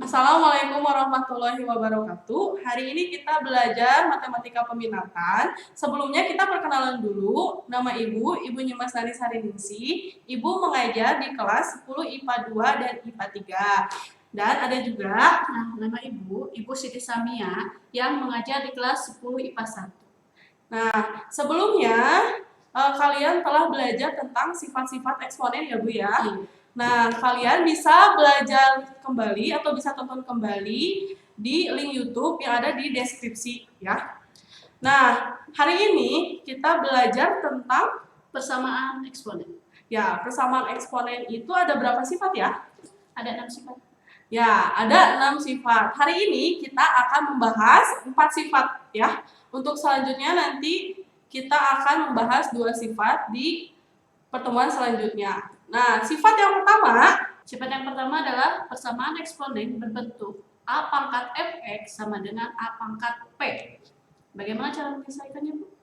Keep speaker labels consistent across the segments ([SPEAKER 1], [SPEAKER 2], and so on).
[SPEAKER 1] Assalamualaikum warahmatullahi wabarakatuh. Hari ini kita belajar matematika peminatan. Sebelumnya kita perkenalan dulu. Nama Ibu Nyimas Nani Sariningsi. Ibu mengajar di kelas 10 IPA 2 dan IPA 3. Dan ada juga
[SPEAKER 2] nama Ibu Siti Samia yang mengajar di kelas 10 IPA 1.
[SPEAKER 1] Nah, sebelumnya kalian telah belajar tentang sifat-sifat eksponen ya Bu ya. Nah, kalian bisa belajar kembali atau bisa tonton kembali di link YouTube yang ada di deskripsi ya. Nah, hari ini kita belajar tentang
[SPEAKER 2] persamaan eksponen.
[SPEAKER 1] Ya, persamaan eksponen itu ada berapa sifat ya?
[SPEAKER 2] Ada 6 sifat.
[SPEAKER 1] Ya, ada 6 sifat. Hari ini kita akan membahas 4 sifat ya. Untuk selanjutnya nanti kita akan membahas 2 sifat di pertemuan selanjutnya. Nah, sifat yang pertama
[SPEAKER 2] adalah persamaan eksponen berbentuk A pangkat fx sama dengan A pangkat p. Bagaimana cara menyelesaikannya, Bu?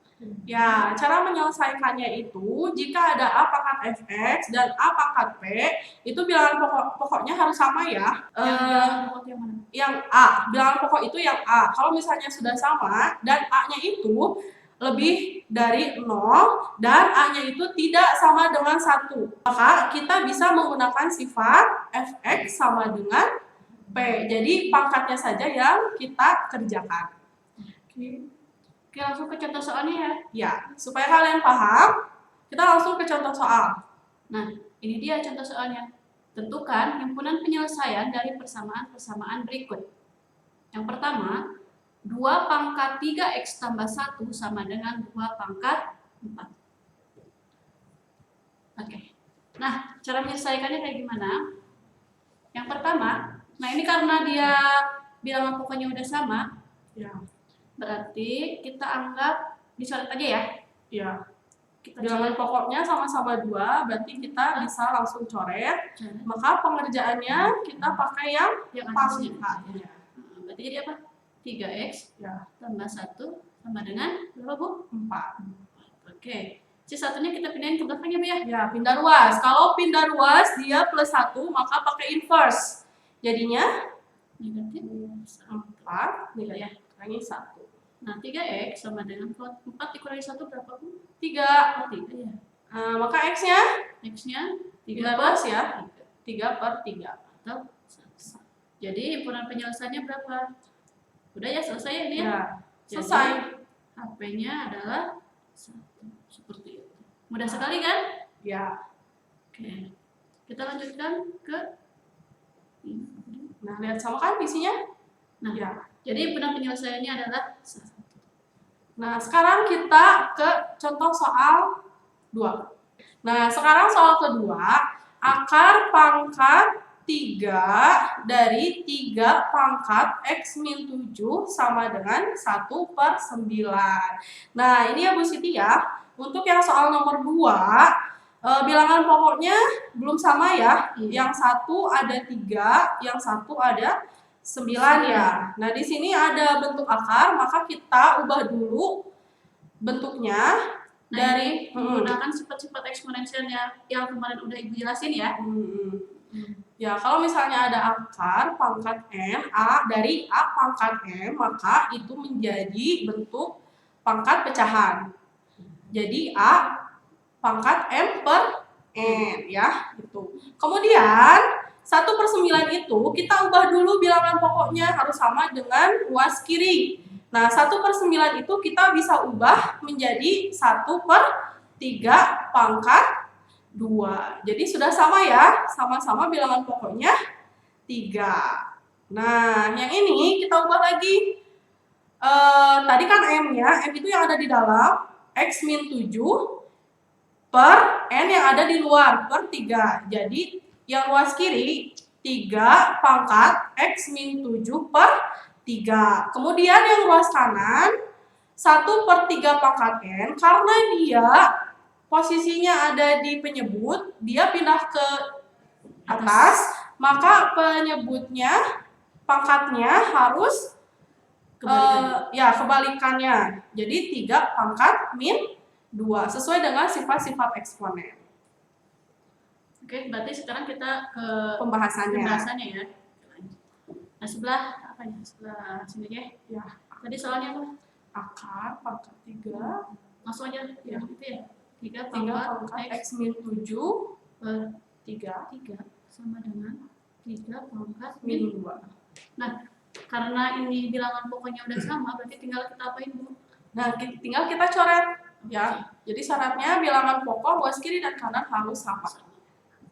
[SPEAKER 1] Ya, cara menyelesaikannya itu jika ada A pangkat fx dan A pangkat p, itu bilangan pokoknya harus sama ya. Yang A, bilangan pokok itu yang A. Kalau misalnya sudah sama dan A-nya itu lebih dari 0 dan A-nya itu tidak sama dengan 1, maka kita bisa menggunakan sifat fx sama dengan p. Jadi pangkatnya saja yang kita kerjakan.
[SPEAKER 2] Oke, langsung ke contoh soalnya ya.
[SPEAKER 1] Ya, supaya kalian paham, kita langsung ke contoh soal.
[SPEAKER 2] Nah, ini dia contoh soalnya. Tentukan himpunan penyelesaian dari persamaan-persamaan berikut. Yang pertama, 2 pangkat 3x tambah 1 sama dengan 2 pangkat 4. Oke. Nah, cara menyelesaikannya kayak gimana? Yang pertama, nah ini karena dia bilangan pokoknya udah sama,
[SPEAKER 1] ya,
[SPEAKER 2] berarti kita anggap dicoret aja ya.
[SPEAKER 1] Ya. Bilangan pokoknya sama-sama 2, berarti kita bisa langsung coret. Maka pengerjaannya kita pakai yang paling A-nya.
[SPEAKER 2] Berarti jadi apa? 3x
[SPEAKER 1] ya,
[SPEAKER 2] tambah 1 sama dengan berapa, Bu?
[SPEAKER 1] 4.
[SPEAKER 2] Oke. C1-nya kita pindahin ke belakangnya, Bu ya?
[SPEAKER 1] Ya, pindah ruas. Kalau pindah ruas dia plus 1, maka pakai inverse. Jadinya
[SPEAKER 2] negatif
[SPEAKER 1] 4, nilainya kurangi 1.
[SPEAKER 2] Nah, 3x sama dengan 4 dikurangi 1 berapa, Bu?
[SPEAKER 1] 3.
[SPEAKER 2] 3 ya.
[SPEAKER 1] Maka x-nya?
[SPEAKER 2] X-nya
[SPEAKER 1] 3 ruas ya. 3/3.
[SPEAKER 2] Atau 1. Jadi himpunan penyelesaiannya berapa? Udah ya, selesai ya ini ya?
[SPEAKER 1] Ya, selesai.
[SPEAKER 2] HP-nya adalah 1. Seperti itu. Mudah sekali kan?
[SPEAKER 1] Ya.
[SPEAKER 2] Oke. Kita lanjutkan ke
[SPEAKER 1] Nah, lihat sama kan isinya?
[SPEAKER 2] Nah, ya. Jadi himpunan penyelesaiannya adalah 1.
[SPEAKER 1] Nah, sekarang kita ke contoh soal 2. Nah, sekarang soal kedua, akar pangkat 3 dari 3 pangkat x min 7 sama dengan 1/9. Nah, ini ya Bu Siti ya. Untuk yang soal nomor 2, bilangan pokoknya belum sama ya. Yang satu ada 3, yang satu ada 9 ya. Nah, di sini ada bentuk akar, maka kita ubah dulu bentuknya. Dari
[SPEAKER 2] menggunakan sifat-sifat eksponensialnya yang kemarin udah Ibu jelasin ya.
[SPEAKER 1] Ya, kalau misalnya ada akar pangkat m, A dari A pangkat m, maka itu menjadi bentuk pangkat pecahan. Jadi A pangkat m per n ya, gitu. Kemudian 1/9 itu kita ubah dulu bilangan pokoknya harus sama dengan ruas kiri. Nah, 1/9 itu kita bisa ubah menjadi 1/3 pangkat 2. Jadi sudah sama ya, sama-sama bilangan pokoknya 3. Nah, yang ini kita ubah lagi. Tadi kan M-nya, M itu yang ada di dalam, X min 7 per N yang ada di luar, per 3. Jadi yang ruas kiri 3 pangkat X min 7 per 3. Kemudian yang ruas kanan 1/3 pangkat N, karena dia posisinya ada di penyebut, dia pindah ke atas, maka penyebutnya pangkatnya harus kebalikannya. Jadi 3 pangkat min 2 sesuai dengan sifat-sifat eksponen.
[SPEAKER 2] Oke, berarti sekarang kita ke
[SPEAKER 1] pembahasannya
[SPEAKER 2] ya. Nah, sebelah apa ya? Sebelah sini ya.
[SPEAKER 1] Ya,
[SPEAKER 2] Tadi soalnya apa?
[SPEAKER 1] akar pangkat 3
[SPEAKER 2] Langsung aja yang itu ya. 3
[SPEAKER 1] 3
[SPEAKER 2] pangkat
[SPEAKER 1] pangkat
[SPEAKER 2] X
[SPEAKER 1] X min 7
[SPEAKER 2] per
[SPEAKER 1] 3
[SPEAKER 2] 3 sama dengan 3 pangkat
[SPEAKER 1] min
[SPEAKER 2] min.
[SPEAKER 1] 2.
[SPEAKER 2] Nah, karena ini bilangan pokoknya udah sama, berarti tinggal kita apain, Bu?
[SPEAKER 1] Nah, tinggal kita coret ya. Jadi syaratnya bilangan pokok luas kiri dan kanan harus sama.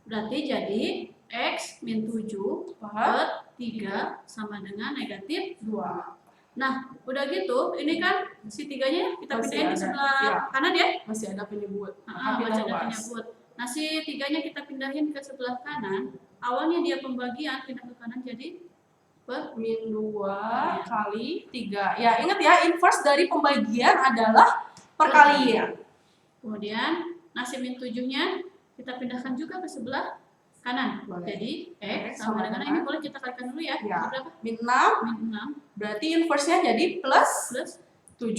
[SPEAKER 2] Berarti jadi X min 7 per 3 sama dengan negatif
[SPEAKER 1] 2.
[SPEAKER 2] Nah, udah gitu, ini kan si 3-nya kita
[SPEAKER 1] Masih
[SPEAKER 2] pindahin di
[SPEAKER 1] ada,
[SPEAKER 2] sebelah
[SPEAKER 1] ya.
[SPEAKER 2] kanan ya?
[SPEAKER 1] Masih ada penyebut.
[SPEAKER 2] Masih ada penyebut. Nah, si 3-nya kita pindahin ke sebelah kanan. Awalnya dia pembagian, pindah ke kanan jadi per
[SPEAKER 1] Min 2 kali 3. Ya, ingat ya, inverse dari pembagian adalah perkalian.
[SPEAKER 2] Kemudian, nah si min 7-nya kita pindahkan juga ke sebelah kanan.
[SPEAKER 1] Boleh.
[SPEAKER 2] Jadi, X sama dengan ini boleh kita kalikan dulu ya.
[SPEAKER 1] Ya.
[SPEAKER 2] Berapa?
[SPEAKER 1] Min 6,
[SPEAKER 2] Min 6
[SPEAKER 1] berarti inverse-nya jadi plus
[SPEAKER 2] plus
[SPEAKER 1] 7.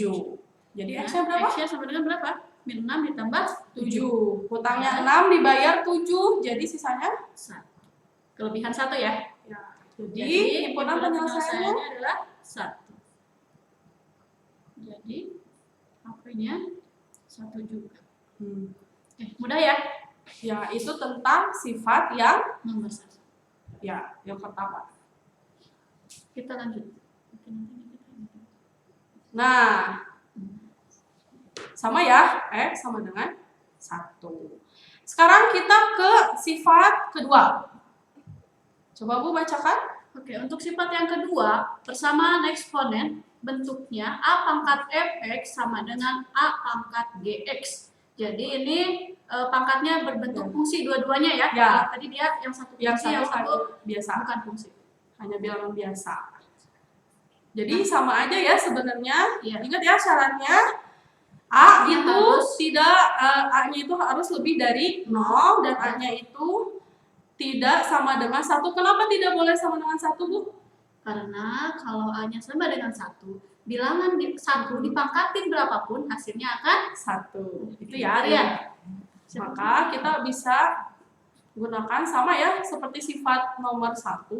[SPEAKER 1] Jadi
[SPEAKER 2] nah,
[SPEAKER 1] X-nya berapa?
[SPEAKER 2] X-nya sama dengan berapa? Min 6 ditambah
[SPEAKER 1] 7. Hutangnya 6 dibayar 7, jadi sisanya
[SPEAKER 2] 1. Kelebihan 1 ya.
[SPEAKER 1] ya. Jadi himpunan penyelesaiannya
[SPEAKER 2] adalah 1. Jadi HP-nya 1 juga. Mudah ya?
[SPEAKER 1] Ya, itu tentang sifat yang
[SPEAKER 2] Nomor 1.
[SPEAKER 1] ya, yang pertama.
[SPEAKER 2] Kita lanjut.
[SPEAKER 1] Nah, sama ya, X sama dengan 1. Sekarang kita ke sifat kedua. Coba Bu bacakan.
[SPEAKER 2] Oke, untuk sifat yang kedua, persamaan eksponen bentuknya A pangkat fx sama dengan A pangkat gx. Jadi ini pangkatnya berbentuk fungsi dua-duanya ya.
[SPEAKER 1] Ya.
[SPEAKER 2] Tadi dia yang satu fungsi,
[SPEAKER 1] Yang
[SPEAKER 2] yang
[SPEAKER 1] satu
[SPEAKER 2] satu
[SPEAKER 1] biasa,
[SPEAKER 2] bukan fungsi.
[SPEAKER 1] hanya bilangan biasa. Jadi sama aja ya sebenarnya.
[SPEAKER 2] Iya.
[SPEAKER 1] Ingat ya syaratnya A
[SPEAKER 2] A-nya
[SPEAKER 1] itu
[SPEAKER 2] harus-
[SPEAKER 1] tidak A-nya itu harus lebih dari 0 dan A-nya itu tidak sama dengan 1. Kenapa tidak boleh sama dengan 1, Bu?
[SPEAKER 2] Karena kalau A-nya sama dengan 1, bilangan 1 dipangkatin berapapun hasilnya akan
[SPEAKER 1] 1. Itu
[SPEAKER 2] ya.
[SPEAKER 1] ya. Maka kita bisa gunakan sama ya seperti sifat nomor 1.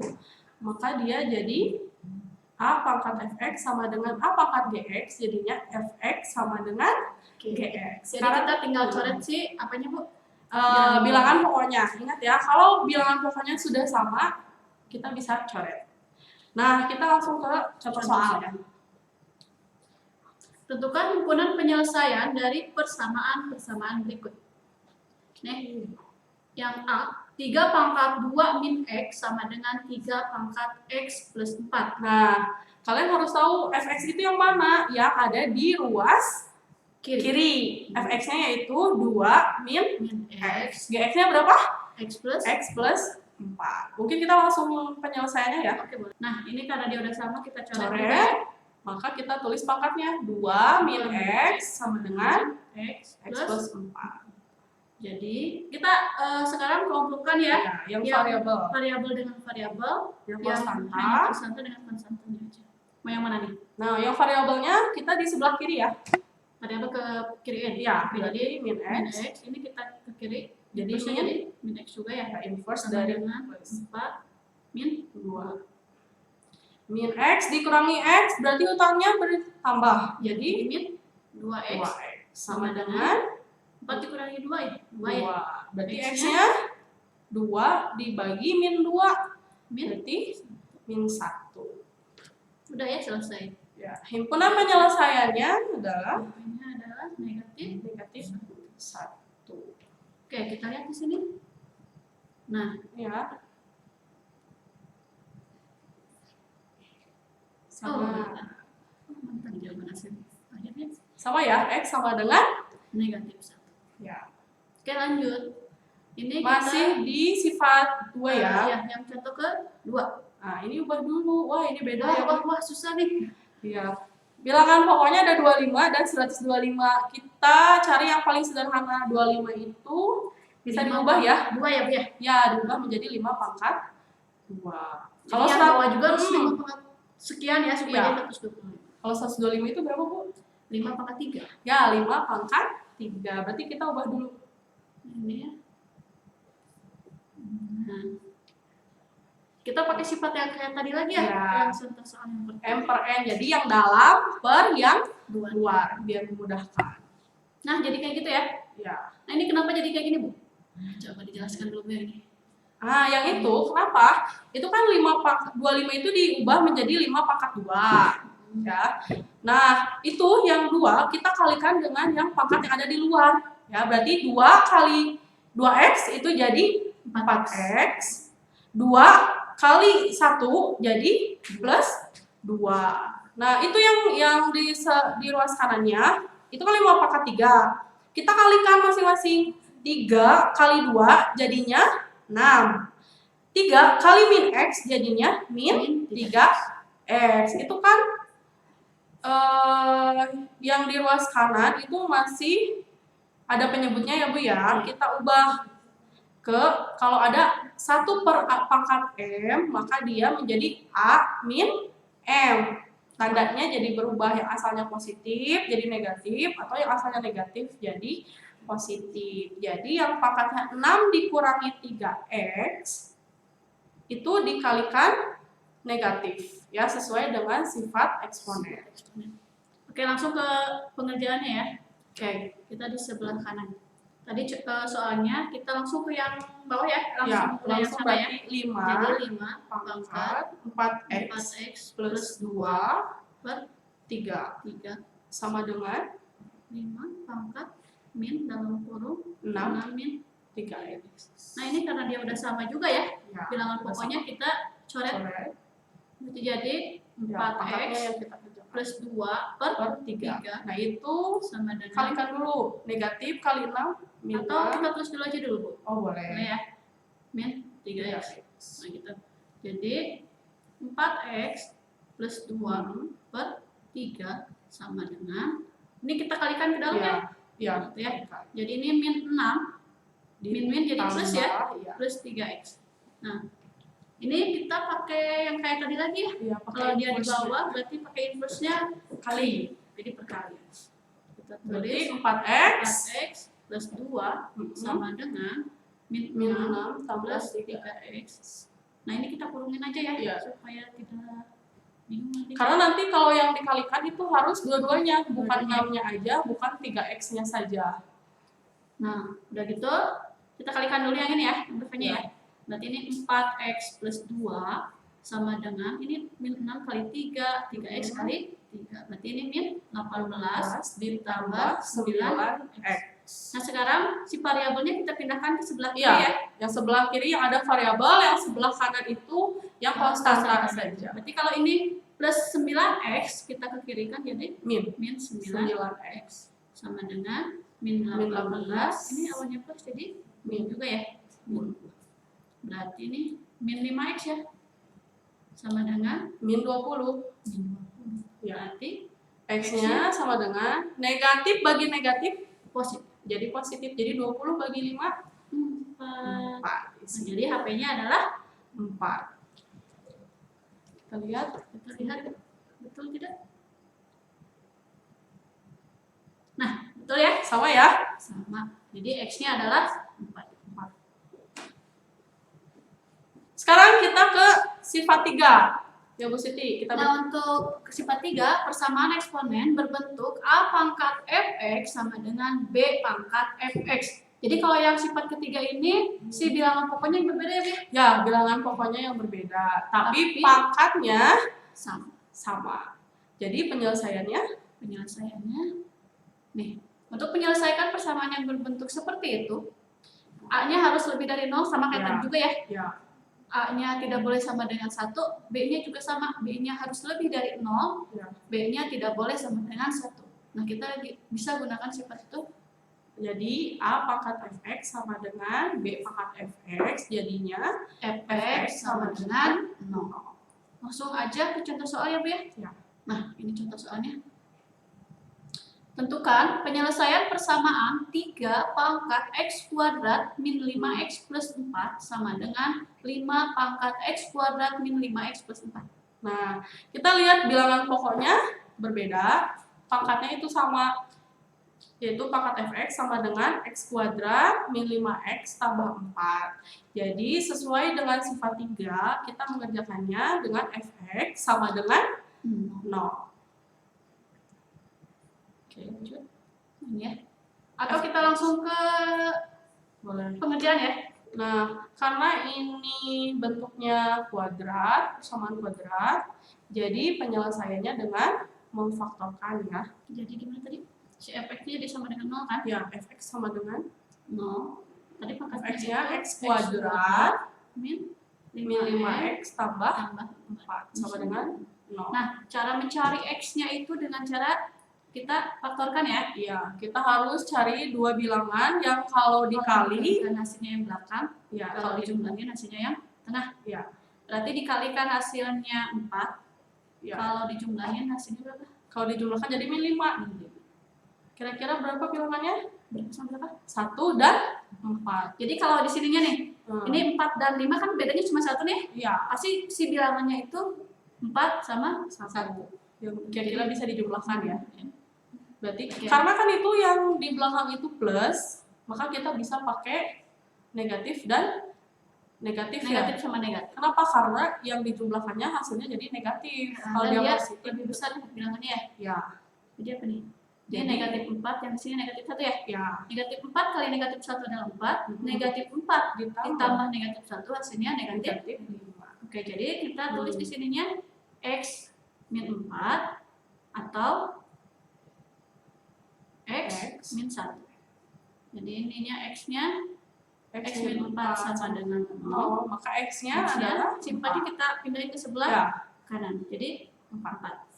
[SPEAKER 1] Maka dia jadi A pangkat fx sama dengan A pangkat gx, jadinya fx sama dengan gx.
[SPEAKER 2] Jadi kita tinggal coret sih apanya, Bu?
[SPEAKER 1] Bilangan pokoknya. Ingat ya, kalau bilangan pokoknya sudah sama, kita bisa coret. Nah, kita langsung ke contoh soal ya.
[SPEAKER 2] Tentukan himpunan penyelesaian dari persamaan-persamaan berikut. Nih, yang A, 3 pangkat 2 min X sama dengan 3 pangkat X plus 4.
[SPEAKER 1] Nah, kalian harus tahu fx itu yang mana? Yang ada di ruas kiri. Fx-nya yaitu 2 min
[SPEAKER 2] Min X,
[SPEAKER 1] Gx-nya berapa?
[SPEAKER 2] X plus.
[SPEAKER 1] X plus 4. Mungkin kita langsung penyelesaiannya ya.
[SPEAKER 2] Oke, boleh. Nah, ini karena dia udah sama, kita coret juga ya.
[SPEAKER 1] Coret, maka kita tulis pangkatnya 2 min X sama dengan
[SPEAKER 2] X
[SPEAKER 1] X
[SPEAKER 2] plus.
[SPEAKER 1] plus 4.
[SPEAKER 2] Jadi, kita sekarang kelompokkan ya.
[SPEAKER 1] Ya, yang
[SPEAKER 2] Yang
[SPEAKER 1] variabel.
[SPEAKER 2] Variabel dengan variabel,
[SPEAKER 1] Yang
[SPEAKER 2] yang
[SPEAKER 1] konstanta.
[SPEAKER 2] hanya konstanta dengan konstantanya aja. Mau yang mana nih?
[SPEAKER 1] Nah, yang variabelnya kita di sebelah kiri ya.
[SPEAKER 2] Variabel ke kiri N.
[SPEAKER 1] Iya,
[SPEAKER 2] Oke, jadi
[SPEAKER 1] min
[SPEAKER 2] min
[SPEAKER 1] X.
[SPEAKER 2] X ini kita ke kiri.
[SPEAKER 1] Jadi
[SPEAKER 2] Terusnya
[SPEAKER 1] min
[SPEAKER 2] jadi min X juga ya.
[SPEAKER 1] inverse
[SPEAKER 2] Sama
[SPEAKER 1] dari
[SPEAKER 2] dengan 4 min
[SPEAKER 1] 2. Min X dikurangin X berarti utangnya bertambah. Jadi
[SPEAKER 2] min 2X
[SPEAKER 1] 2X sama dengan
[SPEAKER 2] 4 dikurangi 2 ya? 2 ya?
[SPEAKER 1] 2. Berarti
[SPEAKER 2] X-nya
[SPEAKER 1] X-nya 2 dibagi min 2.
[SPEAKER 2] Min
[SPEAKER 1] Berarti min 1.
[SPEAKER 2] udah ya, selesai.
[SPEAKER 1] Ya, himpunan penyelesaiannya adalah
[SPEAKER 2] Ini adalah negatif.
[SPEAKER 1] negatif 1.
[SPEAKER 2] Oke, kita lihat di sini. Nah,
[SPEAKER 1] Ya.
[SPEAKER 2] oh,
[SPEAKER 1] Sama.
[SPEAKER 2] mantan jawaban hasil. Akhirnya
[SPEAKER 1] Sama ya, X sama dengan
[SPEAKER 2] negatif 1.
[SPEAKER 1] ya.
[SPEAKER 2] Oke, lanjut. Ini
[SPEAKER 1] Masih
[SPEAKER 2] kita,
[SPEAKER 1] di sifat 2 ya.
[SPEAKER 2] ya, yang contoh ke 2.
[SPEAKER 1] Nah, ini ubah dulu. Wah, ini beda ya.
[SPEAKER 2] Wah, susah nih.
[SPEAKER 1] Iya. Bilangan pokoknya ada 25 dan 125. Kita cari yang paling sederhana. 25 itu bisa
[SPEAKER 2] 5
[SPEAKER 1] diubah ya.
[SPEAKER 2] 2 ya, Bu ya?
[SPEAKER 1] Ya, diubah menjadi 5 pangkat 2.
[SPEAKER 2] Kalau yang bawah juga harus 5
[SPEAKER 1] Hmm.
[SPEAKER 2] pangkat sekian ya, supaya
[SPEAKER 1] Iya.
[SPEAKER 2] dia 125.
[SPEAKER 1] Kalau 125 itu berapa, Bu?
[SPEAKER 2] 5 pangkat 3.
[SPEAKER 1] Ya, 5 pangkat 3. Berarti kita ubah dulu.
[SPEAKER 2] Ini ya. Nah. Oke, kita pakai sifat yang kayak tadi lagi ya,
[SPEAKER 1] Ya.
[SPEAKER 2] yang contoh soal yang
[SPEAKER 1] M
[SPEAKER 2] pertama.
[SPEAKER 1] per N. Jadi yang dalam per yang
[SPEAKER 2] Luar.
[SPEAKER 1] luar biar memudahkan.
[SPEAKER 2] Nah, jadi kayak gitu ya.
[SPEAKER 1] Ya.
[SPEAKER 2] Nah, ini kenapa jadi kayak gini, Bu? Coba dijelaskan dulu Bu ini.
[SPEAKER 1] Nah, yang itu kenapa? Itu kan 25 itu diubah menjadi 5 pangkat 2. Ya. Nah, itu yang 2 kita kalikan dengan yang pangkat yang ada di luar. Ya, berarti 2 kali 2x itu jadi 4x. 2 kali 1 jadi plus 2. Nah, itu yang di ruas kanannya itu kan 5 pangkat 3. Kita kalikan masing-masing. 3 kali 2 jadinya 6. 3 kali min x jadinya min 3x. Itu kan yang di ruas kanan itu masih ada penyebutnya ya Bu ya. Kita ubah ke kalau ada 1 per pangkat M maka dia menjadi A min M. Tandanya jadi berubah, yang asalnya positif jadi negatif atau yang asalnya negatif jadi positif. Jadi yang pangkatnya 6 dikurangi 3x itu dikalikan negatif ya, sesuai dengan sifat eksponen.
[SPEAKER 2] Oke, langsung ke pengerjaannya ya.
[SPEAKER 1] Oke.
[SPEAKER 2] Kita di sebelah kanan. Tadi soalnya kita langsung ke yang bawah ya,
[SPEAKER 1] Ya,
[SPEAKER 2] langsung ke yang
[SPEAKER 1] langsung
[SPEAKER 2] sana ya.
[SPEAKER 1] berarti 5
[SPEAKER 2] Jadi 5 pangkat
[SPEAKER 1] pangkat 4x
[SPEAKER 2] 4x
[SPEAKER 1] plus 2
[SPEAKER 2] per
[SPEAKER 1] 3
[SPEAKER 2] 3
[SPEAKER 1] sama dengan
[SPEAKER 2] 5 pangkat min dalam kurung
[SPEAKER 1] 6
[SPEAKER 2] 6 min
[SPEAKER 1] 3x.
[SPEAKER 2] Nah, ini karena dia udah sama juga ya,
[SPEAKER 1] Ya,
[SPEAKER 2] bilangan
[SPEAKER 1] udah
[SPEAKER 2] pokoknya kita coret.
[SPEAKER 1] Coret.
[SPEAKER 2] Berarti jadi
[SPEAKER 1] Ya, pangkatnya
[SPEAKER 2] 4x
[SPEAKER 1] yang kita kerjakan
[SPEAKER 2] plus 2 per
[SPEAKER 1] per 3.
[SPEAKER 2] 3
[SPEAKER 1] Nah, itu
[SPEAKER 2] sama dengan,
[SPEAKER 1] kalikan dulu. Negatif kali 6 min
[SPEAKER 2] atau
[SPEAKER 1] 6.
[SPEAKER 2] kita tulis dulu aja dulu Bu.
[SPEAKER 1] Oh,
[SPEAKER 2] Boleh
[SPEAKER 1] boleh.
[SPEAKER 2] ya, min 3x. Nah, gitu. Jadi 4x plus 2 per 3 sama dengan, ini kita kalikan ke dalam ya.
[SPEAKER 1] Ya.
[SPEAKER 2] Gitu ya. Jadi ini min 6, min jadi plus ya,
[SPEAKER 1] Ya.
[SPEAKER 2] plus 3x. Nah, ini kita pakai yang kayak tadi lagi ya.
[SPEAKER 1] Ya,
[SPEAKER 2] Kalau dia di
[SPEAKER 1] inverse.
[SPEAKER 2] bawah berarti pakai inverse-nya
[SPEAKER 1] Kali.
[SPEAKER 2] jadi perkali. Kita
[SPEAKER 1] Berarti
[SPEAKER 2] tulis
[SPEAKER 1] 4x
[SPEAKER 2] 4x plus 2 sama dengan min
[SPEAKER 1] min
[SPEAKER 2] 6
[SPEAKER 1] 6 tambah
[SPEAKER 2] plus
[SPEAKER 1] 3.
[SPEAKER 2] 3x. Nah, ini kita kurungin aja ya,
[SPEAKER 1] Iya.
[SPEAKER 2] supaya tidak bingung nanti.
[SPEAKER 1] Karena nanti kalau yang dikalikan itu harus dua-duanya, bukan
[SPEAKER 2] Dua-duanya.
[SPEAKER 1] 6-nya aja, bukan 3x-nya saja.
[SPEAKER 2] Nah, udah gitu kita kalikan dulu yang ini ya, yang depannya
[SPEAKER 1] Ya.
[SPEAKER 2] ya. Berarti ini 4x plus 2 sama dengan ini min 6 kali 3, 3x kali 3. Berarti ini min 18 ditambah 9x.
[SPEAKER 1] 9x.
[SPEAKER 2] Nah, sekarang si variabelnya kita pindahkan ke sebelah kiri
[SPEAKER 1] Iya.
[SPEAKER 2] ya.
[SPEAKER 1] Yang sebelah kiri yang ada variabel, yang sebelah kanan itu yang konstanta saja.
[SPEAKER 2] Berarti kalau ini plus 9x kita ke kiri kan jadi
[SPEAKER 1] Min
[SPEAKER 2] min 9
[SPEAKER 1] 9x.
[SPEAKER 2] sama dengan min
[SPEAKER 1] Min
[SPEAKER 2] 18. Ini awalnya plus jadi min
[SPEAKER 1] Min.
[SPEAKER 2] juga ya. Min. Berarti ini min 5x ya. Sama dengan
[SPEAKER 1] Min 20.
[SPEAKER 2] min 20.
[SPEAKER 1] Ya.
[SPEAKER 2] Berarti
[SPEAKER 1] X-nya sama dengan negatif bagi negatif
[SPEAKER 2] positif.
[SPEAKER 1] jadi positif. Jadi 20 bagi 5
[SPEAKER 2] 4.
[SPEAKER 1] 4.
[SPEAKER 2] Nah, jadi HP-nya adalah
[SPEAKER 1] 4. Kita lihat.
[SPEAKER 2] kita lihat betul tidak? Nah, betul ya?
[SPEAKER 1] Sama ya?
[SPEAKER 2] Sama. Jadi X-nya adalah 4.
[SPEAKER 1] Sekarang kita ke sifat 3. Ya Bu Siti, kita
[SPEAKER 2] Nah, untuk sifat 3, persamaan eksponen berbentuk A pangkat fx sama dengan B pangkat fx. Jadi kalau yang sifat ketiga ini, si bilangan pokoknya yang berbeda ya, Bu?
[SPEAKER 1] ya bilangan pokoknya yang berbeda, tapi
[SPEAKER 2] Tapi
[SPEAKER 1] pangkatnya
[SPEAKER 2] Sama.
[SPEAKER 1] sama. Jadi penyelesaiannya
[SPEAKER 2] Penyelesaiannya, nih, untuk menyelesaikan persamaan yang berbentuk seperti itu, A-nya harus lebih dari 0 sama kayak
[SPEAKER 1] Ya.
[SPEAKER 2] tadi juga ya.
[SPEAKER 1] ya
[SPEAKER 2] A-nya tidak boleh sama dengan 1, B-nya juga sama. B-nya harus lebih dari 0,
[SPEAKER 1] Ya.
[SPEAKER 2] B-nya tidak boleh sama dengan 1. Nah, kita bisa gunakan sifat itu.
[SPEAKER 1] Jadi A pangkat fx sama dengan B pangkat fx, jadinya
[SPEAKER 2] Fx sama dengan 0. Langsung aja ke contoh soal ya, Bu ya.
[SPEAKER 1] Ya.
[SPEAKER 2] Nah, ini contoh soalnya. Tentukan penyelesaian persamaan 3 pangkat x kuadrat min 5x plus 4 sama dengan 5 pangkat x kuadrat min 5x plus 4.
[SPEAKER 1] Nah, kita lihat bilangan pokoknya berbeda, pangkatnya itu sama. yaitu pangkat fx sama dengan x kuadrat min 5x tambah 4. Jadi sesuai dengan sifat 3, kita mengerjakannya dengan fx sama dengan 0. Oke, lanjut.
[SPEAKER 2] Ini ya. Atau kita langsung ke
[SPEAKER 1] Boleh.
[SPEAKER 2] pengerjaan ya.
[SPEAKER 1] Nah, karena ini bentuknya kuadrat, persamaan kuadrat, jadi penyelesaiannya dengan memfaktorkan ya.
[SPEAKER 2] Jadi gimana tadi? Si fx-nya jadi sama dengan 0 kan?
[SPEAKER 1] Ya, fx sama dengan
[SPEAKER 2] 0. Tadi pangkatnya
[SPEAKER 1] fx-nya
[SPEAKER 2] itu
[SPEAKER 1] x kuadrat
[SPEAKER 2] min
[SPEAKER 1] min 5x tambah
[SPEAKER 2] tambah
[SPEAKER 1] 4 sama dengan 0.
[SPEAKER 2] Nah, cara mencari x-nya itu dengan cara kita faktorkan ya.
[SPEAKER 1] Iya, kita harus cari dua bilangan yang kalau dikali,
[SPEAKER 2] Dan hasilnya yang belakang,
[SPEAKER 1] ya
[SPEAKER 2] kalau dijumlahin hasilnya yang tengah.
[SPEAKER 1] ya,
[SPEAKER 2] Berarti dikalikan hasilnya 4,
[SPEAKER 1] ya.
[SPEAKER 2] kalau dijumlahin hasilnya berapa?
[SPEAKER 1] Kalau dijumlahkan jadi min 5. Kira-kira berapa bilangannya?
[SPEAKER 2] Berapa sama berapa?
[SPEAKER 1] 1 dan 4.
[SPEAKER 2] Jadi kalau di sininya nih, ini 4 dan 5 kan bedanya cuma 1 nih.
[SPEAKER 1] Iya,
[SPEAKER 2] Pasti si bilangannya itu 4 sama
[SPEAKER 1] 1. Yang kira-kira bisa dijumlahkan ya. Berarti
[SPEAKER 2] Oke.
[SPEAKER 1] karena kan itu yang di belakang itu plus, maka kita bisa pakai negatif dan negatif
[SPEAKER 2] negatif
[SPEAKER 1] ya.
[SPEAKER 2] sama negatif.
[SPEAKER 1] Kenapa? Karena yang dijumlahkannya hasilnya jadi negatif. Kalau
[SPEAKER 2] Dan
[SPEAKER 1] dia
[SPEAKER 2] dia
[SPEAKER 1] positif,
[SPEAKER 2] lebih besar bilangannya ya.
[SPEAKER 1] ya,
[SPEAKER 2] Jadi apa nih? Dia
[SPEAKER 1] Jadi-
[SPEAKER 2] negatif 4, yang di sini negatif 1 ya.
[SPEAKER 1] ya.
[SPEAKER 2] Negatif 4 kali negatif 1 adalah 4.
[SPEAKER 1] Mhm.
[SPEAKER 2] Negatif 4
[SPEAKER 1] Ditambah
[SPEAKER 2] ditambah negatif 1 hasilnya negatif.
[SPEAKER 1] negatif 5.
[SPEAKER 2] Oke, jadi kita tulis di sininya x min 4 atau x min 1. Jadi ininya x-nya x min 4 sama dengan 0.
[SPEAKER 1] Maka x-nya
[SPEAKER 2] X-nya
[SPEAKER 1] adalah
[SPEAKER 2] simpannya kita pindahin ke sebelah
[SPEAKER 1] ya,
[SPEAKER 2] kanan. Jadi 4.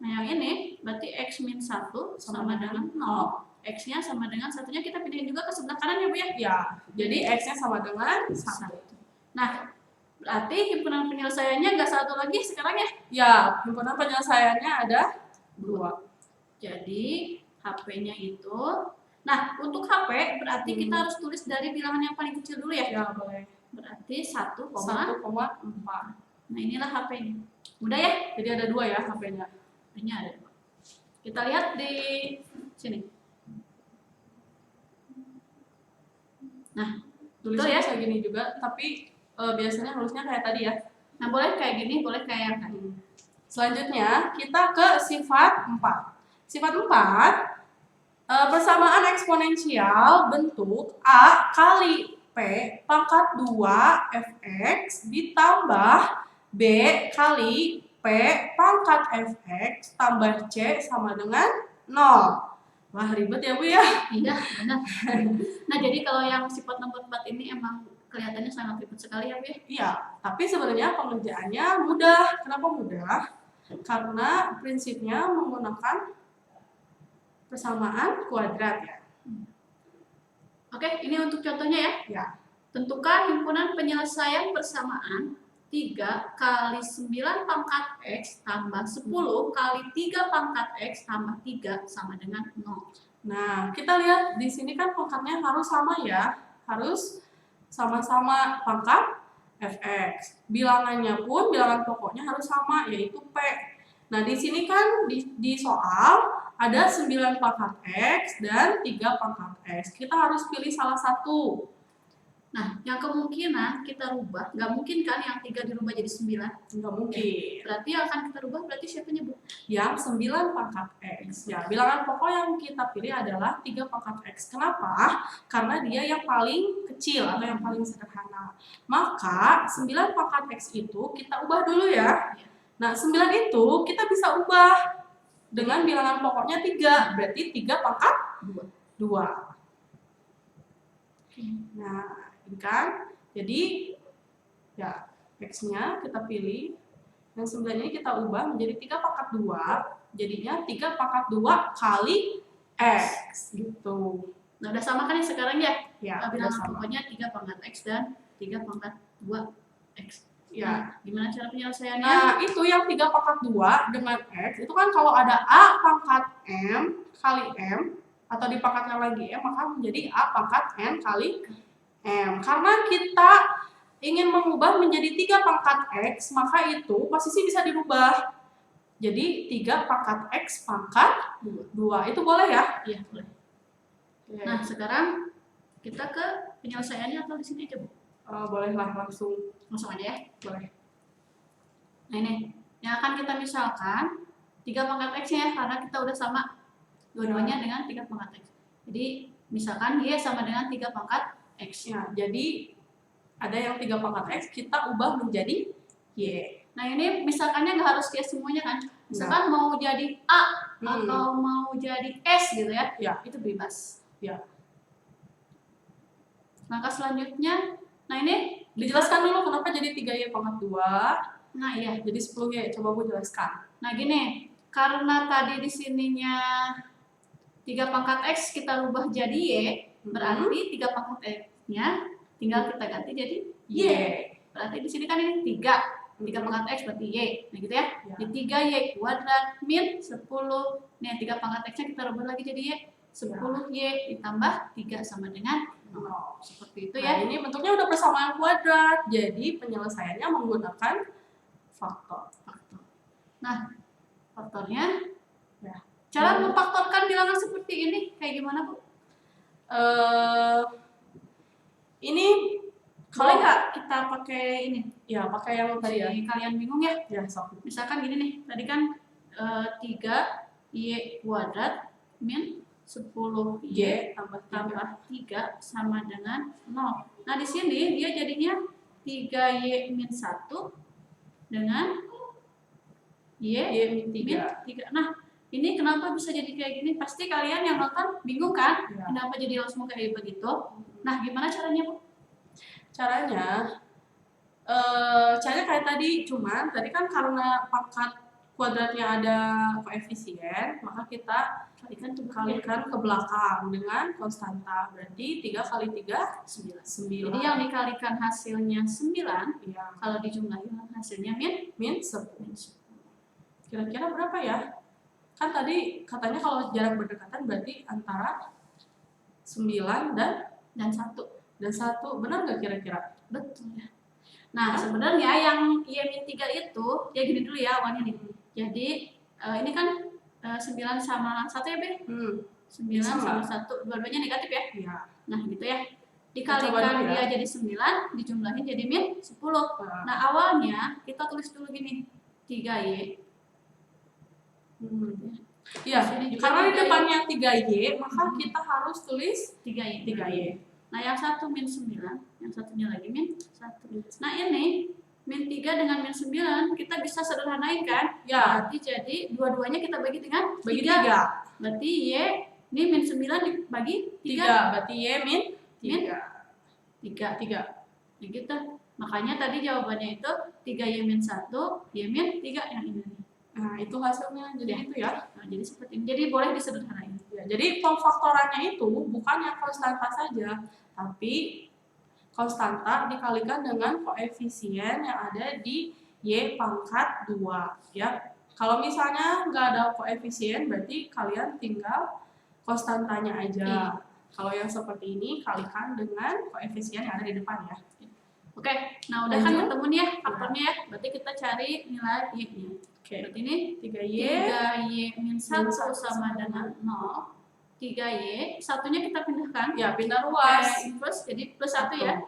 [SPEAKER 2] Nah, yang ini berarti x min 1 sama dengan 0.
[SPEAKER 1] 0.
[SPEAKER 2] X-nya sama dengan satunya kita pindahin juga ke sebelah kanan ya Bu ya.
[SPEAKER 1] Ya, jadi x-nya sama dengan 1.
[SPEAKER 2] Nah, berarti himpunan penyelesaiannya nggak 1 lagi sekarang ya.
[SPEAKER 1] Ya, himpunan penyelesaiannya ada 2.
[SPEAKER 2] Jadi HP-nya itu, nah untuk HP berarti kita harus tulis dari bilangan yang paling kecil dulu ya.
[SPEAKER 1] Ya, boleh.
[SPEAKER 2] Berarti 1,
[SPEAKER 1] 1,4.
[SPEAKER 2] nah inilah HP-nya. Mudah ya?
[SPEAKER 1] Jadi ada 2 ya HP-nya.
[SPEAKER 2] HP-nya ada 2. Kita lihat di sini. Nah,
[SPEAKER 1] Tulisnya
[SPEAKER 2] ya?
[SPEAKER 1] bisa gini juga, tapi biasanya harusnya kayak tadi ya.
[SPEAKER 2] nah boleh kayak gini, boleh kayak yang tadi.
[SPEAKER 1] Selanjutnya kita ke sifat 4. Sifat 4, persamaan eksponensial bentuk A kali P pangkat 2 fx ditambah B kali P pangkat fx tambah C sama dengan 0. Wah, ribet ya Bu ya?
[SPEAKER 2] Iya, benar. Nah, jadi kalau yang sifat nomor 4 ini emang kelihatannya sangat ribet sekali ya Bu ya.
[SPEAKER 1] Iya, tapi sebenarnya pengerjaannya mudah. Kenapa mudah? Karena prinsipnya menggunakan persamaan kuadrat ya.
[SPEAKER 2] Oke, ini untuk contohnya ya.
[SPEAKER 1] Ya.
[SPEAKER 2] Tentukan himpunan penyelesaian persamaan 3 kali 9 pangkat X tambah 10 kali 3 pangkat X tambah 3 sama dengan 0.
[SPEAKER 1] Nah, kita lihat di sini kan pangkatnya harus sama ya. Harus sama-sama pangkat fx. Bilangannya pun, bilangan pokoknya harus sama, yaitu P. Nah, di sini kan di soal ada 9 pangkat X dan 3 pangkat X. Kita harus pilih salah satu.
[SPEAKER 2] Nah, yang kemungkinan kita rubah, nggak mungkin kan yang 3 dirubah jadi 9.
[SPEAKER 1] Nggak mungkin.
[SPEAKER 2] Berarti yang akan kita rubah berarti siapanya Bu?
[SPEAKER 1] Yang 9 pangkat X. Ya, bilangan pokok yang kita pilih adalah 3 pangkat X. Kenapa? Karena dia yang paling kecil atau yang paling sederhana. Maka 9 pangkat X itu kita ubah dulu ya. Nah, 9 itu kita bisa ubah dengan bilangan pokoknya 3. Berarti 3 pangkat 2. Nah, ini kan. Jadi, ya, X-nya kita pilih. Yang 9 ini kita ubah menjadi 3 pangkat 2. Jadinya 3 pangkat 2 kali X. Gitu.
[SPEAKER 2] Nah, udah sama kan ya sekarang ya?
[SPEAKER 1] Ya, udah
[SPEAKER 2] Bilangan
[SPEAKER 1] sama.
[SPEAKER 2] pokoknya 3 pangkat X dan 3 pangkat 2 X.
[SPEAKER 1] Ya.
[SPEAKER 2] Nah, gimana cara penyelesaiannya?
[SPEAKER 1] Nah, itu yang 3 pangkat 2 dengan X, itu kan kalau ada A pangkat M kali M, atau dipangkatkan lagi M, maka menjadi A pangkat N kali M. Karena kita ingin mengubah menjadi 3 pangkat X, maka itu posisi bisa dirubah. Jadi 3 pangkat X pangkat 2. Itu boleh ya?
[SPEAKER 2] Iya, boleh.
[SPEAKER 1] Oke.
[SPEAKER 2] Nah, sekarang kita ke penyelesaiannya atau di sini aja, Bu?
[SPEAKER 1] Bolehlah langsung.
[SPEAKER 2] Langsung aja ya.
[SPEAKER 1] Boleh.
[SPEAKER 2] Nah, ini yang akan kita misalkan 3 pangkat X ya, karena kita udah sama dua-duanya dengan 3 pangkat X. Jadi, misalkan Y sama dengan 3 pangkat X.
[SPEAKER 1] Ya, jadi ada yang 3 pangkat X, kita ubah menjadi Y.
[SPEAKER 2] Nah, ini misalkannya nggak harus Y semuanya kan. Misalkan mau jadi A atau mau jadi S gitu ya, itu bebas.
[SPEAKER 1] Ya.
[SPEAKER 2] Langkah selanjutnya, nah ini
[SPEAKER 1] Dijelaskan dulu kenapa jadi 3Y pangkat 2.
[SPEAKER 2] Nah iya,
[SPEAKER 1] jadi 10Y. Coba Bu jelaskan.
[SPEAKER 2] Nah gini, karena tadi di sininya 3 pangkat X kita rubah jadi Y, berarti 3 pangkat X-nya tinggal kita ganti jadi Y. Berarti di sini kan ini 3 pangkat X berarti Y. Nah gitu ya. Jadi 3Y kuadrat min 10. Nih 3 pangkat X-nya kita rubah lagi jadi Y. 10Y ditambah 3 sama dengan 0. Seperti itu ya.
[SPEAKER 1] Nah, ini bentuknya udah persamaan kuadrat. Jadi penyelesaiannya menggunakan faktor.
[SPEAKER 2] Nah, faktornya
[SPEAKER 1] Ya.
[SPEAKER 2] cara memfaktorkan bilangan seperti ini kayak gimana, Bu?
[SPEAKER 1] Ini kalau nggak kita pakai ini, ya pakai yang tadi ya.
[SPEAKER 2] Kalian bingung ya?
[SPEAKER 1] Ya, sok.
[SPEAKER 2] Misalkan gini nih, tadi kan 3Y kuadrat min 10Y
[SPEAKER 1] tambah
[SPEAKER 2] 3 sama dengan 0. Nah, di sini dia jadinya 3Y min 1 dengan Y min 3. Nah, ini kenapa bisa jadi kayak gini? Pasti kalian yang nonton bingung kan?
[SPEAKER 1] Ya.
[SPEAKER 2] Kenapa jadi langsung kayak begitu? Nah, gimana caranya, Bu?
[SPEAKER 1] Caranya kayak tadi, cuman tadi kan karena pangkat kuadratnya ada koefisien, maka kita kalikan ke belakang dengan konstanta. Berarti 3 kali 3 9.
[SPEAKER 2] Jadi yang dikalikan hasilnya 9,
[SPEAKER 1] ya.
[SPEAKER 2] Kalau dijumlahin hasilnya min
[SPEAKER 1] 10. Kira-kira berapa ya? Kan tadi katanya kalau jarak berdekatan berarti antara 9 dan
[SPEAKER 2] 1.
[SPEAKER 1] Benar nggak kira-kira?
[SPEAKER 2] Betul ya. Nah, sebenarnya yang Y min 3 itu, ya gini dulu ya awalnya nih. Jadi, ini kan 9 sama 1 ya, Be? 9 sama 1, dua-duanya negatif ya?
[SPEAKER 1] Iya.
[SPEAKER 2] Nah, gitu ya. Dikalikan dia jadi 9, dijumlahin jadi min 10. Nah, awalnya kita tulis dulu gini, 3Y.
[SPEAKER 1] Iya, karena di depannya 3Y, maka kita harus tulis
[SPEAKER 2] 3Y. Nah, yang satu min 9, yang satunya lagi min 1. Nah, ini min 3 dengan min 9 kita bisa sederhanain kan?
[SPEAKER 1] Ya.
[SPEAKER 2] Berarti jadi dua-duanya kita bagi dengan
[SPEAKER 1] 3.
[SPEAKER 2] Berarti Y ini min 9 dibagi
[SPEAKER 1] 3. Berarti Y min 3.
[SPEAKER 2] Ya gitu. Makanya tadi jawabannya itu 3Y min 1, Y min 3 yang ini.
[SPEAKER 1] Nah, itu hasilnya. Jadi itu ya.
[SPEAKER 2] Nah, jadi seperti ini. Jadi boleh disederhanain.
[SPEAKER 1] Ya, jadi pemfaktorannya itu bukan yang konstanta saja, tapi konstanta dikalikan dengan koefisien yang ada di Y pangkat 2. Ya. Kalau misalnya nggak ada koefisien, berarti kalian tinggal konstantanya aja. Kalau yang seperti ini, kalikan dengan koefisien yang ada di depan ya.
[SPEAKER 2] Oke, nah udah kan ketemu nih ya faktornya ya. Berarti kita cari nilai Y-nya. Berarti ini 3Y min 1 sama dengan 0. 3Y, satunya kita pindahkan.
[SPEAKER 1] Ya, pindah ruas.
[SPEAKER 2] Inverse, jadi plus 1 ya.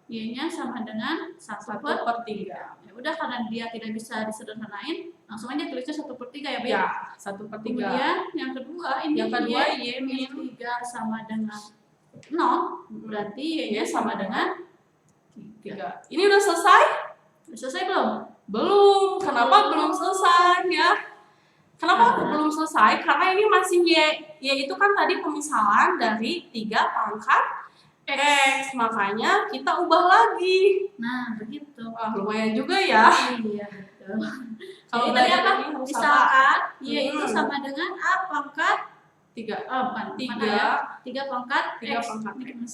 [SPEAKER 2] Y-nya sama dengan 1/3. Ya udah, karena dia tidak bisa disederhanain, langsung aja tulisnya 1/3 ya, Be?
[SPEAKER 1] Ya, 1/3.
[SPEAKER 2] Kemudian yang kedua, ini
[SPEAKER 1] Y
[SPEAKER 2] min 3 sama dengan 0. Berarti Y-nya sama dengan 3.
[SPEAKER 1] Ini udah selesai?
[SPEAKER 2] Udah selesai belum?
[SPEAKER 1] Belum. Kenapa belum selesai ya? Kenapa belum selesai? Karena ini masih Y itu kan tadi pemisahan dari 3 pangkat X. Makanya kita ubah lagi.
[SPEAKER 2] Nah, begitu.
[SPEAKER 1] Wah, lumayan juga ya.
[SPEAKER 2] Iya, betul.
[SPEAKER 1] Kalau
[SPEAKER 2] tadi apa?
[SPEAKER 1] ini
[SPEAKER 2] Misalkan Y itu sama dengan A pangkat
[SPEAKER 1] 3.
[SPEAKER 2] bukan 3 pangkat X.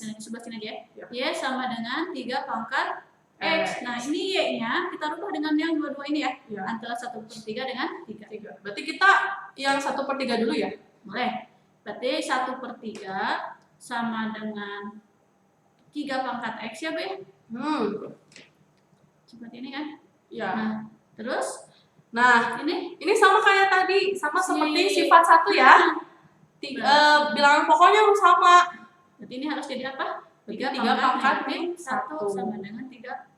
[SPEAKER 2] Ini sebelah sini aja ya. Y sama dengan 3 pangkat X. Nah, ini Y-nya kita rubah dengan yang dua-dua ini ya. Antara 1/3 dengan 3.
[SPEAKER 1] Berarti kita yang 1/3 dulu ya?
[SPEAKER 2] Boleh. Berarti 1/3 sama dengan 3 pangkat X ya, Be? Seperti ini kan?
[SPEAKER 1] Ya.
[SPEAKER 2] Nah, terus?
[SPEAKER 1] Nah, ini sama kayak tadi, sama seperti sifat 1 ya. Bilangan pokoknya harus sama.
[SPEAKER 2] Berarti ini harus jadi apa? 3
[SPEAKER 1] 3 pangkat
[SPEAKER 2] min 1
[SPEAKER 1] 1
[SPEAKER 2] sama dengan 3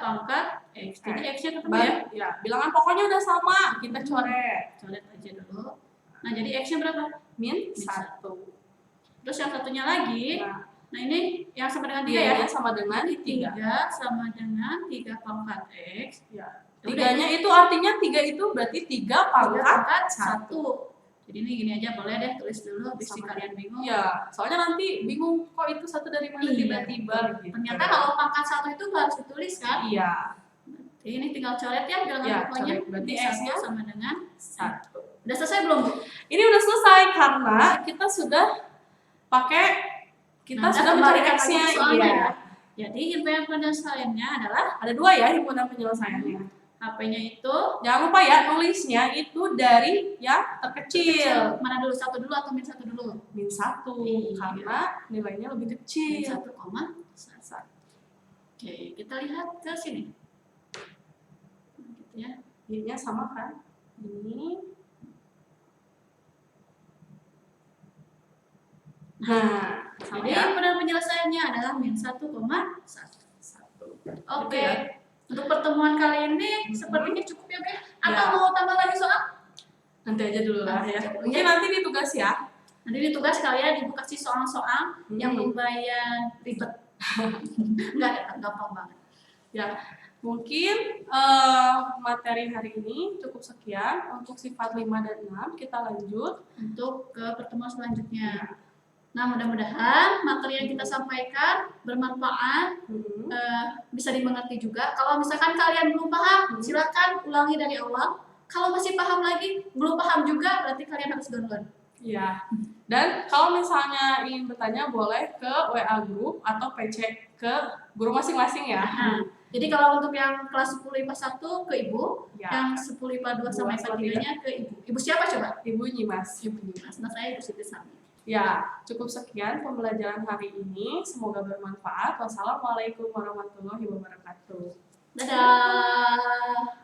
[SPEAKER 2] pangkat X. Jadi X-nya ketemu ya?
[SPEAKER 1] Ya, bilangan pokoknya udah sama, kita coret.
[SPEAKER 2] Coret aja dulu. Nah, jadi X-nya berapa?
[SPEAKER 1] Min
[SPEAKER 2] Min
[SPEAKER 1] 1.
[SPEAKER 2] Terus yang satunya lagi, nah ini yang sama dengan 3 ya?
[SPEAKER 1] Dia sama dengan 3.
[SPEAKER 2] 3 sama dengan 3 pangkat X.
[SPEAKER 1] Ya.
[SPEAKER 2] Udah.
[SPEAKER 1] 3-nya itu artinya 3 itu berarti 3 pangkat
[SPEAKER 2] 1. Jadi ini gini aja, boleh deh tulis dulu bisa kalian bingung.
[SPEAKER 1] Ya, soalnya nanti bingung kok itu 1 dari mana tiba-tiba gitu.
[SPEAKER 2] Ternyata kalau pangkat 1 itu harus ditulis kan?
[SPEAKER 1] Iya.
[SPEAKER 2] Jadi ini tinggal coret ya bilangan pokoknya.
[SPEAKER 1] Berarti
[SPEAKER 2] X-nya
[SPEAKER 1] X-nya
[SPEAKER 2] sama dengan
[SPEAKER 1] 1.
[SPEAKER 2] Udah selesai belum, Bu?
[SPEAKER 1] Ini udah selesai karena kita sudah pakai sudah mencari X-nya.
[SPEAKER 2] Iya. Jadi himpunan penyelesaiannya adalah
[SPEAKER 1] ada 2 ya himpunan penyelesaiannya.
[SPEAKER 2] HP-nya itu
[SPEAKER 1] jangan lupa ya nulisnya itu dari yang terkecil.
[SPEAKER 2] Mana dulu, 1 dulu atau min 1 dulu?
[SPEAKER 1] Min 1 karena nilainya lebih kecil.
[SPEAKER 2] 1,1. Oke, kita lihat ke sini. Gitu ya.
[SPEAKER 1] Ini sama kan? Ini. Nah,
[SPEAKER 2] jadi himpunan penyelesaiannya adalah min 1,1. Oke. Untuk pertemuan kali ini sepertinya cukup ya, Beh? Atau mau tambah lagi soal?
[SPEAKER 1] Nanti aja dulu lah ya. Mungkin nanti di tugas ya.
[SPEAKER 2] Nanti di tugas kalian ibu kasih soal-soal yang lumayan ribet. Enggak gampang banget.
[SPEAKER 1] Ya, mungkin materi hari ini cukup sekian. Untuk sifat 5 dan 6 kita lanjut
[SPEAKER 2] untuk ke pertemuan selanjutnya. Nah, mudah-mudahan materi yang kita sampaikan bermanfaat, bisa dimengerti juga. Kalau misalkan kalian belum paham, silakan ulangi dari awal. Kalau masih paham lagi, belum paham juga, berarti kalian harus download.
[SPEAKER 1] Iya. Dan kalau misalnya ingin bertanya, boleh ke WA group atau PC ke guru masing-masing ya.
[SPEAKER 2] Nah, jadi kalau untuk yang kelas 10 IPA 1 ke Ibu, yang 10 IPA 2 sama IPA 3-nya ke Ibu. Ibu siapa coba?
[SPEAKER 1] Ibu Nyimas.
[SPEAKER 2] Ibu Nyimas. Nah, saya Ibu Siti Sami.
[SPEAKER 1] Ya, cukup sekian pembelajaran hari ini. Semoga bermanfaat. Wassalamualaikum warahmatullahi wabarakatuh.
[SPEAKER 2] Dadah.